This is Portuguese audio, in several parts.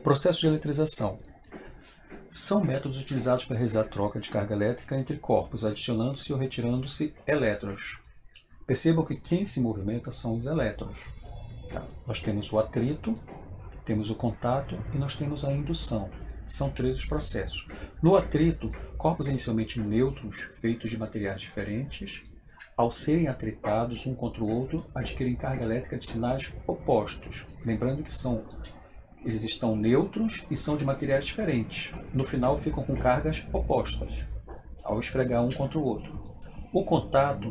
Processo de eletrização. São métodos utilizados para realizar a troca de carga elétrica entre corpos, adicionando-se ou retirando-se elétrons. Percebam que quem se movimenta são os elétrons. Nós temos o atrito, temos o contato e nós temos a indução. São três os processos. No atrito, corpos inicialmente neutros, feitos de materiais diferentes, ao serem atritados um contra o outro, adquirem carga elétrica de sinais opostos. Lembrando que eles estão neutros e são de materiais diferentes. No final ficam com cargas opostas, ao esfregar um contra o outro. O contato,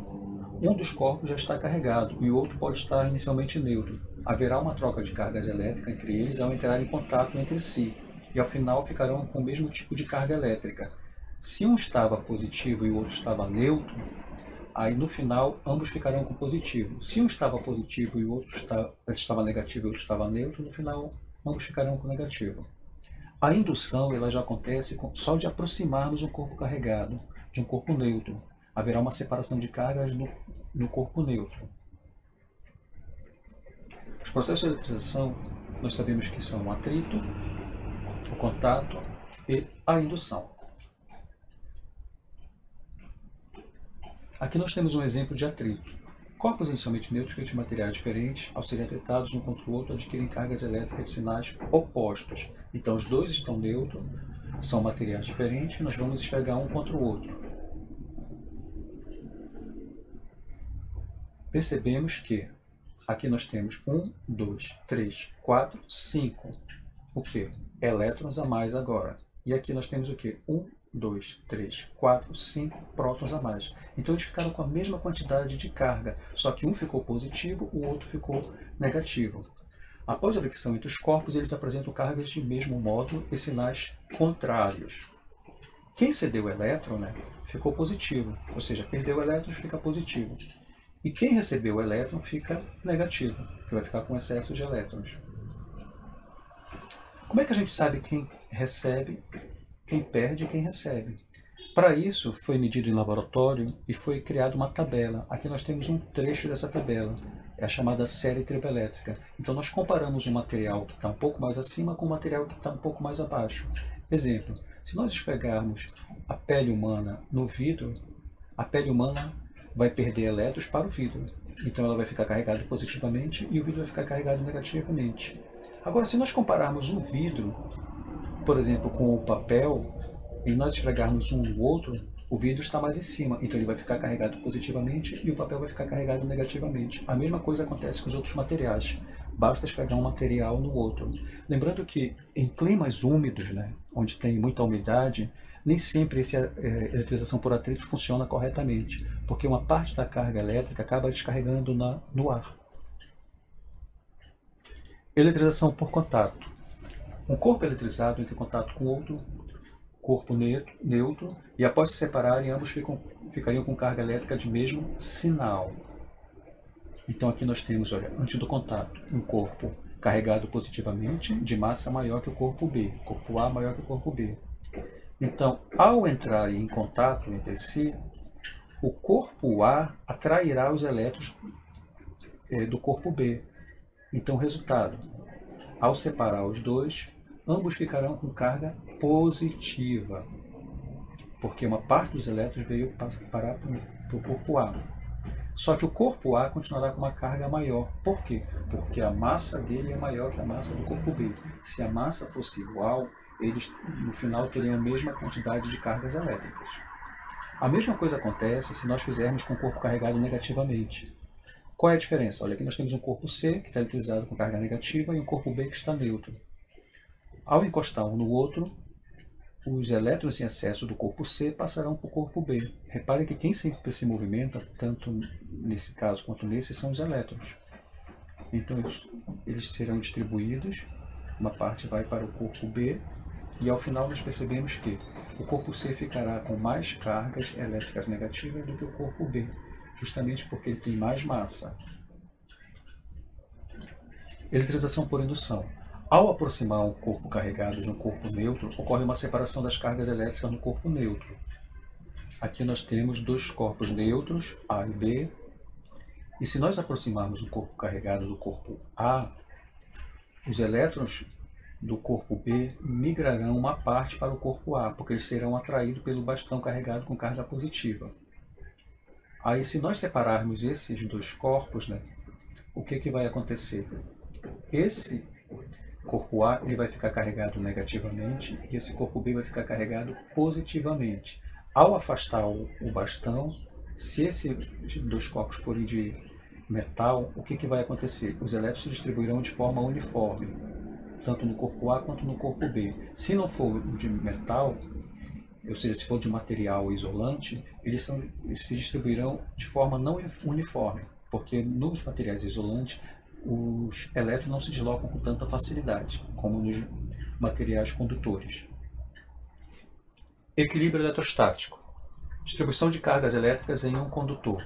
um dos corpos já está carregado e o outro pode estar inicialmente neutro. Haverá uma troca de cargas elétricas entre eles ao entrar em contato entre si, e ao final ficarão com o mesmo tipo de carga elétrica. Se um estava positivo e o outro estava neutro, aí no final ambos ficarão com positivo. Se um estava positivo e o outro estava negativo e o outro estava neutro, no final ambos ficarão com negativo. A indução ela já acontece só de aproximarmos um corpo carregado de um corpo neutro. Haverá uma separação de cargas no corpo neutro. Os processos de eletrização, nós sabemos que são o atrito, o contato e a indução. Aqui nós temos um exemplo de atrito. Corpos inicialmente neutros feitos de materiais diferentes, ao serem atritados um contra o outro, adquirem cargas elétricas de sinais opostos. Então os dois estão neutros, são materiais diferentes, nós vamos esfregar um contra o outro. Percebemos que aqui nós temos 1, 2, 3, 4, 5. O que? Elétrons a mais agora. E aqui nós temos o que? 1, 2, 3, 4, 5 prótons a mais. Então eles ficaram com a mesma quantidade de carga, só que um ficou positivo, o outro ficou negativo. Após a fricção entre os corpos, eles apresentam cargas de mesmo modo e sinais contrários. Quem cedeu o elétron, ficou positivo, ou seja, perdeu elétrons, fica positivo. E quem recebeu o elétron fica negativo, que vai ficar com excesso de elétrons. Como é que a gente sabe quem recebe, quem perde e quem recebe? Para isso, foi medido em laboratório e foi criada uma tabela. Aqui nós temos um trecho dessa tabela, é a chamada série triboelétrica. Então nós comparamos um material que está um pouco mais acima com um material que está um pouco mais abaixo. Exemplo, se nós esfregarmos a pele humana no vidro, a pele humana vai perder elétrons para o vidro. Então ela vai ficar carregada positivamente e o vidro vai ficar carregado negativamente. Agora, se nós compararmos um vidro, por exemplo, com o papel, e nós esfregarmos um no outro, o vidro está mais em cima, então ele vai ficar carregado positivamente e o papel vai ficar carregado negativamente. A mesma coisa acontece com os outros materiais. Basta esfregar um material no outro. Lembrando que em climas úmidos, onde tem muita umidade, nem sempre essa eletrização por atrito funciona corretamente, porque uma parte da carga elétrica acaba descarregando no ar. Eletrização por contato. Um corpo eletrizado entra em contato com outro corpo neutro e após se separarem, ambos ficariam com carga elétrica de mesmo sinal. Então aqui nós temos, antes do contato, um corpo carregado positivamente de massa maior que o corpo B, corpo A maior que o corpo B. Então, ao entrar em contato entre si, o corpo A atrairá os elétrons do corpo B. Então, resultado, ao separar os dois, ambos ficarão com carga positiva, porque uma parte dos elétrons veio parar para o corpo A. Só que o corpo A continuará com uma carga maior. Por quê? Porque a massa dele é maior que a massa do corpo B. Se a massa fosse igual, eles no final teriam a mesma quantidade de cargas elétricas. A mesma coisa acontece se nós fizermos com o corpo carregado negativamente. Qual é a diferença? Olha, aqui nós temos um corpo C, que está eletrizado com carga negativa, e um corpo B que está neutro. Ao encostar um no outro, os elétrons em excesso do corpo C passarão para o corpo B. Reparem que quem sempre se movimenta, tanto nesse caso quanto nesse, são os elétrons. Então eles serão distribuídos, uma parte vai para o corpo B, e ao final nós percebemos que o corpo C ficará com mais cargas elétricas negativas do que o corpo B, justamente porque ele tem mais massa. Eletrização por indução. Ao aproximar um corpo carregado de um corpo neutro, ocorre uma separação das cargas elétricas no corpo neutro. Aqui nós temos dois corpos neutros, A e B, e se nós aproximarmos um corpo carregado do corpo A, os elétrons do corpo B migrarão uma parte para o corpo A, porque eles serão atraídos pelo bastão carregado com carga positiva. Aí, se nós separarmos esses dois corpos, né, o que vai acontecer? Esse corpo A ele vai ficar carregado negativamente e esse corpo B vai ficar carregado positivamente. Ao afastar o bastão, se esses dois corpos forem de metal, o que vai acontecer? Os elétrons se distribuirão de forma uniforme, tanto no corpo A quanto no corpo B. Se não for de metal, ou seja, se for de material isolante, eles se distribuirão de forma não uniforme, porque nos materiais isolantes os elétrons não se deslocam com tanta facilidade como nos materiais condutores. Equilíbrio eletrostático. Distribuição de cargas elétricas em um condutor.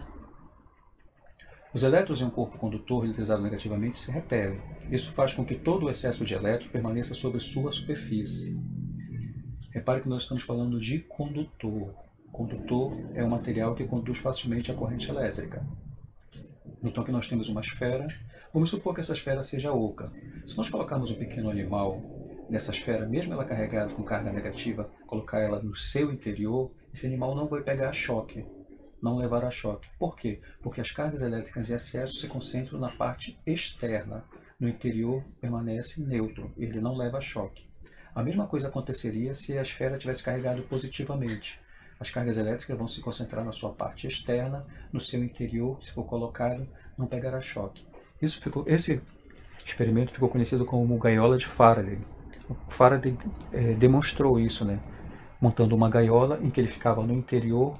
Os elétrons em um corpo condutor eletrizado negativamente se repelem. Isso faz com que todo o excesso de elétrons permaneça sobre sua superfície. Repare que nós estamos falando de condutor. Condutor é um material que conduz facilmente a corrente elétrica. Então aqui nós temos uma esfera. Vamos supor que essa esfera seja oca. Se nós colocarmos um pequeno animal nessa esfera, mesmo ela carregada com carga negativa, colocar ela no seu interior, esse animal não vai pegar choque, não levará choque. Por quê? Porque as cargas elétricas em excesso se concentram na parte externa. No interior permanece neutro, ele não leva choque. A mesma coisa aconteceria se a esfera tivesse carregado positivamente. As cargas elétricas vão se concentrar na sua parte externa, no seu interior, se for colocado, não pegará choque. Esse experimento ficou conhecido como gaiola de Faraday. O Faraday demonstrou isso, né? Montando uma gaiola em que ele ficava no interior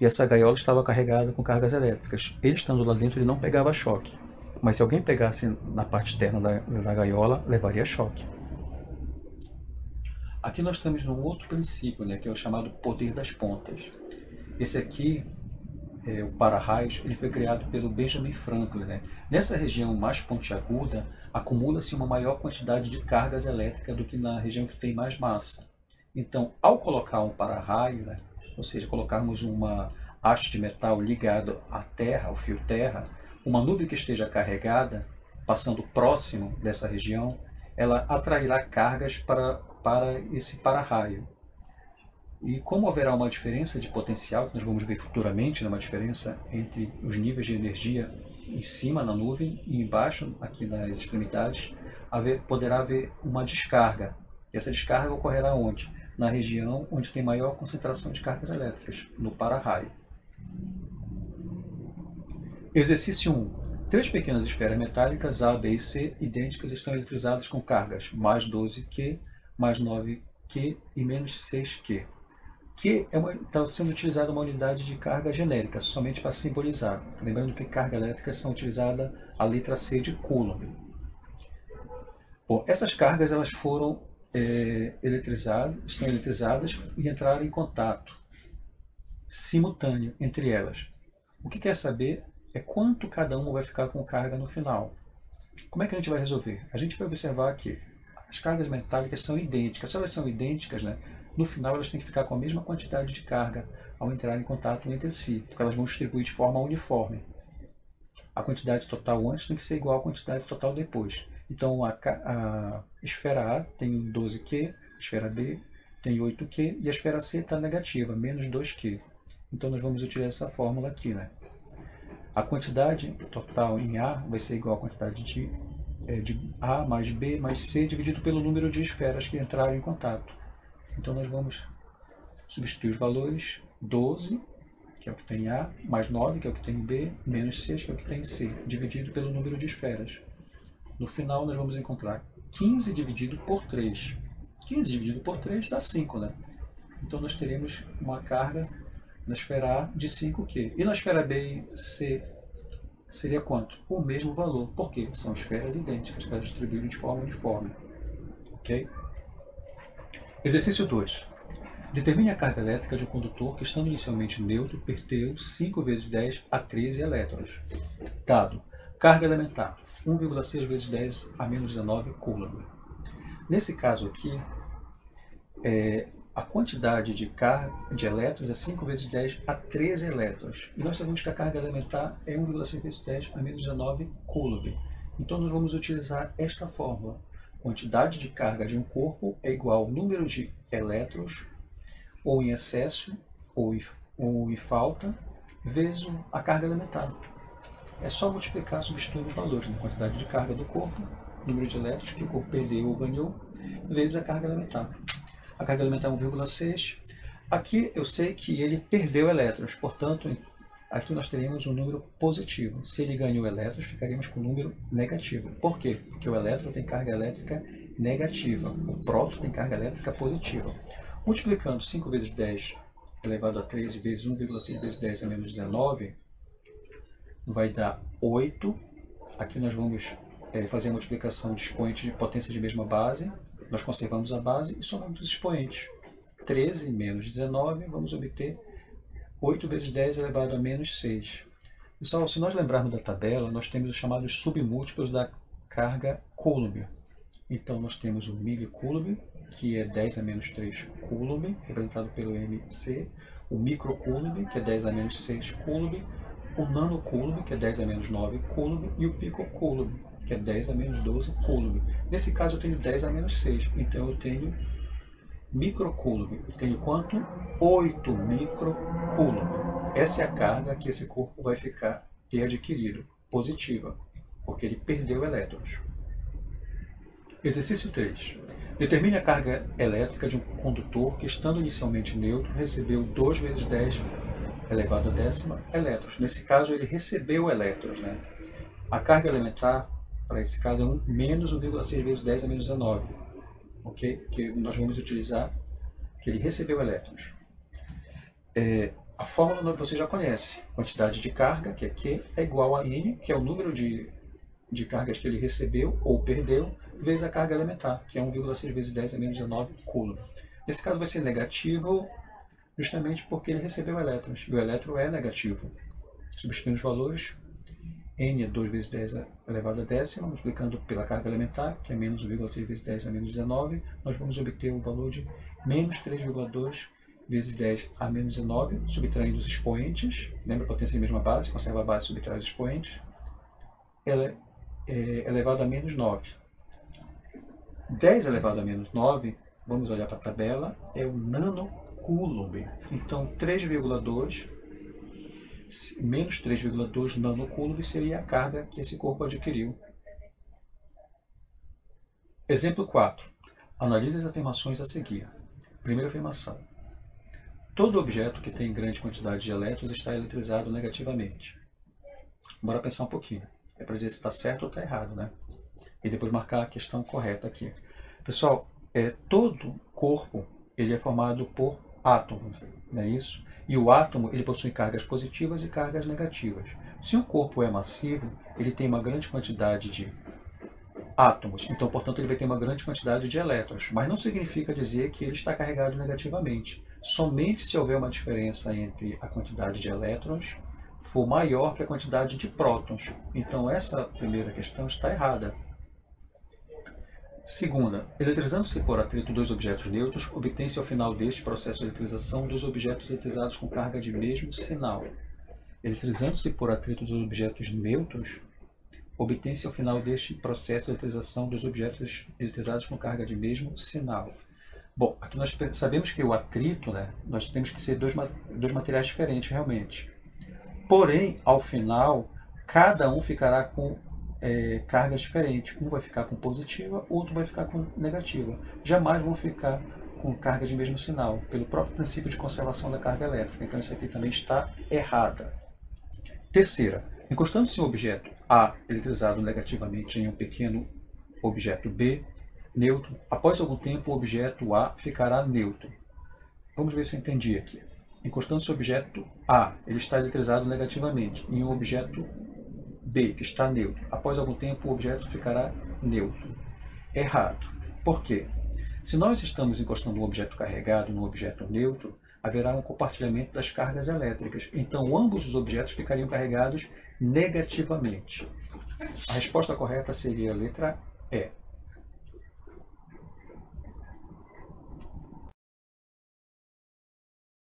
e essa gaiola estava carregada com cargas elétricas. Ele estando lá dentro, ele não pegava choque. Mas se alguém pegasse na parte externa da gaiola, levaria choque. Aqui nós estamos num outro princípio, né, que é o chamado poder das pontas. Esse aqui, o para-raios, ele foi criado pelo Benjamin Franklin. Né? Nessa região mais pontiaguda, acumula-se uma maior quantidade de cargas elétricas do que na região que tem mais massa. Então, ao colocar um para-raio, né, ou seja, colocarmos uma haste de metal ligado à terra, ao fio terra, uma nuvem que esteja carregada, passando próximo dessa região, ela atrairá cargas para esse para-raio. E como haverá uma diferença de potencial, que nós vamos ver futuramente, uma diferença entre os níveis de energia em cima na nuvem e embaixo, aqui nas extremidades, poderá haver uma descarga. E essa descarga ocorrerá onde? Na região onde tem maior concentração de cargas elétricas, no para-raio. Exercício 1. 3 pequenas esferas metálicas A, B e C, idênticas, estão eletrizadas com cargas mais 12Q, mais 9Q e menos 6Q. Q está sendo utilizada uma unidade de carga genérica, somente para simbolizar. Lembrando que carga elétrica são utilizadas a letra C de Coulomb. Bom, essas cargas elas foram estão eletrizadas e entraram em contato simultâneo entre elas. O que quer saber é quanto cada uma vai ficar com carga no final. Como é que a gente vai resolver? A gente vai observar que as cargas metálicas são idênticas. Se elas são idênticas, né, no final elas têm que ficar com a mesma quantidade de carga ao entrar em contato entre si, porque elas vão distribuir de forma uniforme. A quantidade total antes tem que ser igual à quantidade total depois. Então a esfera A tem 12Q, a esfera B tem 8Q e a esfera C está negativa, menos 2Q. Então nós vamos utilizar essa fórmula aqui, né? A quantidade total em A vai ser igual à quantidade de A mais B mais C dividido pelo número de esferas que entraram em contato. Então nós vamos substituir os valores 12, que é o que tem em A, mais 9, que é o que tem em B, menos 6, que é o que tem em C, dividido pelo número de esferas. No final nós vamos encontrar 15 dividido por 3. 15 dividido por 3 dá 5, né? Então nós teremos uma carga na esfera A de 5Q. E na esfera B e C seria quanto? O mesmo valor. Por quê? São esferas idênticas, que elas distribuíram de forma uniforme. Ok? Exercício 2. Determine a carga elétrica de um condutor que, estando inicialmente neutro, perdeu 5 vezes 10 a 13 elétrons. Dado. Carga elementar. 1,6 vezes 10 a menos 19 Coulomb. Nesse caso aqui, a quantidade de elétrons é 5 vezes 10 a 13 elétrons. E nós sabemos que a carga elementar é 1,5 vezes 10 a menos 19 Coulomb. Então nós vamos utilizar esta fórmula. quantidade de carga de um corpo é igual ao número de elétrons, ou em excesso, ou em falta, vezes a carga elementar. É só multiplicar, substituindo os valores, né? Quantidade de carga do corpo, número de elétrons que o corpo perdeu ou ganhou, vezes a carga elementar. A carga elementar é 1,6. Aqui eu sei que ele perdeu elétrons, portanto, aqui nós teríamos um número positivo. Se ele ganhou elétrons, ficaríamos com um número negativo. Por quê? Porque o elétron tem carga elétrica negativa, o próton tem carga elétrica positiva. Multiplicando 5 vezes 10 elevado a 13 vezes 1,5 vezes 10 a menos 19, vai dar 8. Aqui nós vamos fazer a multiplicação de expoentes de potência de mesma base. Nós conservamos a base e somamos os expoentes. 13 menos 19, vamos obter 8 vezes 10 elevado a menos 6. Pessoal, se nós lembrarmos da tabela, nós temos os chamados submúltiplos da carga Coulomb. Então, nós temos o milicoulomb, que é 10 a menos 3 coulomb, representado pelo MC, o microcoulomb, que é 10 a menos 6 coulomb, o nanocoulomb, que é 10 a menos 9 coulomb, e o picocoulomb, que é 10 a menos 12 coulomb. Nesse caso, eu tenho 10 a menos 6, então eu tenho microcoulomb. Eu tenho quanto? 8 microcoulomb. Essa é a carga que esse corpo vai ter adquirido, positiva, porque ele perdeu elétrons. Exercício 3. Determine a carga elétrica de um condutor que, estando inicialmente neutro, recebeu 2 vezes 10 elevado a décima elétrons. Nesse caso, ele recebeu elétrons, né? A carga elementar, para esse caso, é menos 1,6 vezes 10 a menos 19. Ok? Que nós vamos utilizar que ele recebeu elétrons. A fórmula você já conhece. Quantidade de carga, que é Q, é igual a N, que é o número de cargas que ele recebeu ou perdeu, vezes a carga elementar, que é 1,6 vezes 10 a menos 19 coulomb. Nesse caso vai ser negativo, justamente porque ele recebeu elétrons, e o elétron é negativo. Substituindo os valores, N é 2 vezes 10 elevado a décima, multiplicando pela carga elementar, que é menos 1,6 vezes 10 a menos 19, nós vamos obter o valor de menos 3,2 vezes 10 a menos 19, subtraindo os expoentes, lembra a potência de mesma base, conserva a base, subtrai os expoentes, ela é elevado a menos 9. 10 elevado a menos 9, vamos olhar para a tabela, é o nanocoulomb. Então, 3,2 menos 3,2 nanocoulomb seria a carga que esse corpo adquiriu. Exemplo 4. Analise as afirmações a seguir. Primeira afirmação. Todo objeto que tem grande quantidade de elétrons está eletrizado negativamente. Bora pensar um pouquinho. É para dizer se está certo ou está errado, né? E depois marcar a questão correta aqui. Pessoal, todo corpo ele é formado por átomos, não é isso? E o átomo ele possui cargas positivas e cargas negativas. Se um corpo é massivo, ele tem uma grande quantidade de átomos, então, portanto, ele vai ter uma grande quantidade de elétrons. Mas não significa dizer que ele está carregado negativamente. Somente se houver uma diferença entre a quantidade de elétrons for maior que a quantidade de prótons. Então, essa primeira questão está errada. Segunda, eletrizando-se por atrito dois objetos neutros, obtém-se ao final deste processo de eletrização dos objetos eletrizados com carga de mesmo sinal. Eletrizando-se por atrito dos objetos neutros, obtém-se ao final deste processo de eletrização dos objetos eletrizados com carga de mesmo sinal. Bom, aqui nós sabemos que o atrito, né, nós temos que ser dois materiais diferentes realmente. Porém, ao final, cada um ficará com cargas diferentes. Um vai ficar com positiva, outro vai ficar com negativa. Jamais vão ficar com carga de mesmo sinal, pelo próprio princípio de conservação da carga elétrica. Então, isso aqui também está errada. Terceira, encostando-se um objeto A eletrizado negativamente em um pequeno objeto B neutro, após algum tempo o objeto A ficará neutro. Vamos ver se eu entendi aqui. Encostando-se o objeto A, ele está eletrizado negativamente em um objeto B, que está neutro. Após algum tempo o objeto ficará neutro. Errado. Por quê? Se nós estamos encostando um objeto carregado num objeto neutro, haverá um compartilhamento das cargas elétricas. Então, ambos os objetos ficariam carregados negativamente. A resposta correta seria a letra E.